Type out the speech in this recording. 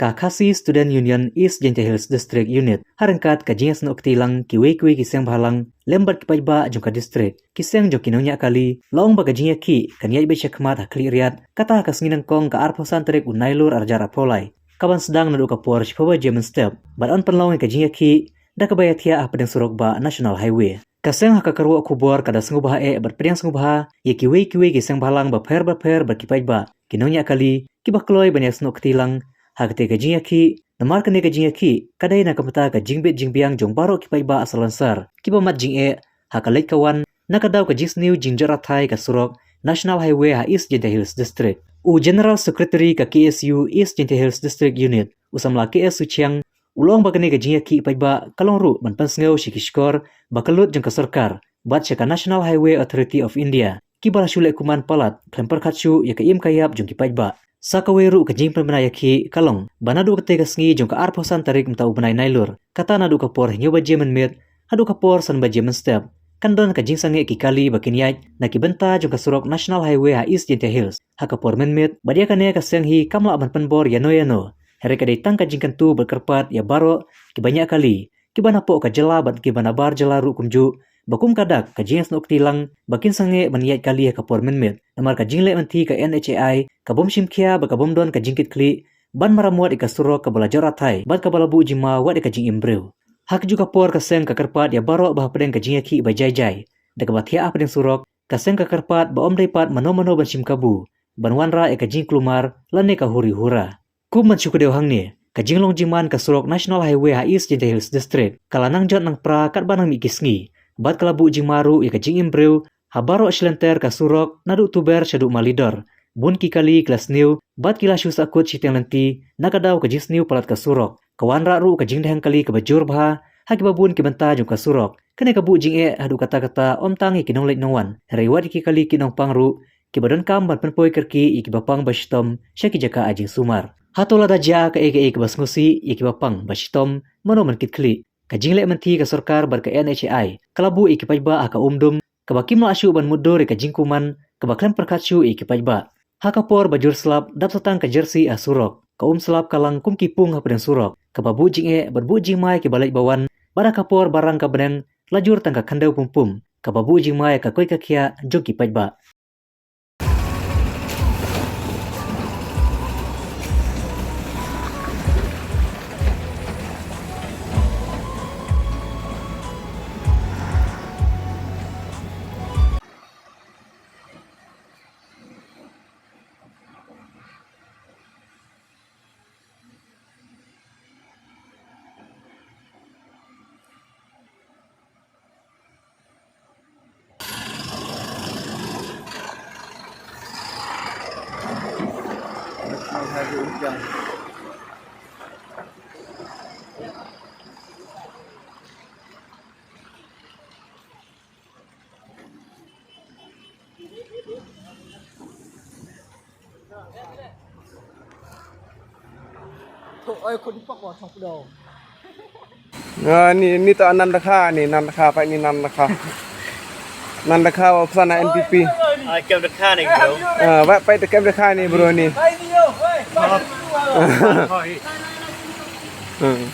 ka Khasi Student Union East Gentle Hills District Unit harangkat ka jingas no ktilang kiwe kisang bahalang lembat kipajba jongka district kisang jokinonya kali laong baga jinya ki kanyai be chekmat hakli riat kata kasnginang kong ka arposan trek unailur arjara polai kaban sedang nadu kapor shipawa German step badan penlawang ka jinya ki da kabayatia padang surok ba National Highway kaseng hakakarwa kubor kada sengubaha berpediang sengubaha ye kiwe kisang bahalang baper berkipajba kinonya kali kibakloi banyak no ktilang hakte gajinya ki namar kene gajinya ki kadai na kamata ka jingbet jingbiang jong baro kipai ba asalansar kiba mat jing hakalai kawan nakadaw ka jisniu jingjara thai ka surok National Highway ha East Gentle Hills District u General Secretary ka KSU East Gentle Hills District Unit usamla KSU Chiang ulong bagane gajinya ki ipai ba kalongru banpan sngeu shikishkor bakalut jong ka sarkar bat ka National Highway Authority of India kibara shule kuman palat klemper khachu ya ka im kayap jong kipai ba Sakaweru ke jing pembenaya ki kalong banadu ke tegas ngi jong ka arposan tarik mta ubenai nailur kata nadu ka por nyoba jemen met hadu ka por san ba jemen step kandon ka jing sange ki kali bakinyai na ki benta jong ka surok National Highway ha East Gentle Hills ha ka por men met badia kane ka senghi kamla ban penbor yano here ka dei tang ka jing kantu berkerpat ya baro ki banyak kali ki bana po ka jela bat ki bana bar jela ru kumju bakum kadak ka jing snok tilang bakin sange baniat kali ka por men met namar ka jing le manti ka NHAI ka bom shimkhia ba ka bom don ka jingkit kli ban maramuat ka surok ka balajar athai bat ka balabu jima wa ka jing imbreu hak juga por ka seng ka kerpat ya baro bah pedeng ka jing ki ba jai da ka bathia pedeng surok ka seng ka kerpat ba om daipat mano ban shimkabu ban wanra ka jing klumar lane ka huri hura kum man chukudeu hangni ka jinglong jiman ka surok National Highway ha East Gentle Hills District kalanang jot nang pra kat banang mi kisngi bat kalabu jimaru ka jing imbreu habaro aslenter ka surok nadu tuber shadu malidor bun ki kali kelas new bat kila shu sakut chiteng lanti nakadaw ka jisniu palat ka surok kawanra ru ka jingdehang kali ka bajur bha haki babun ki banta jong ka surok kene ka bu jing hadu kata om tangi kinong lek nongwan rewat ki kali kinong pangru ki badan kam ban penpoi kerki iki bapang bashtom shaki jaka ajing sumar hatola da ja ka ege basngusi iki bapang bashtom mono man kitkli ka jinglek menti ka sarkar bar ka NHAI kalabu iki pajba aka umdum ka bakim la asyu ban mudor ka jingkuman ka baklem perkatsu iki pajba hakapor bajur slap dap satang ka jersey asurok ka slap kalang kum kipung hapen surok ka babu jing berbu jing mai ke balai bawan bara kapor barang ka beneng lajur tangka kandau pumpum ka babu jing mai ka koi ka khia joki pajba Ôi con đi vào trong đầu. Ni to Nandaka ni Nandaka pak ni Nandaka. Nandaka wa pesana NPP. Kem Nandaka ni bro. Pak pai te kem Nandaka ni bro ni. Đây nhiều, ơi.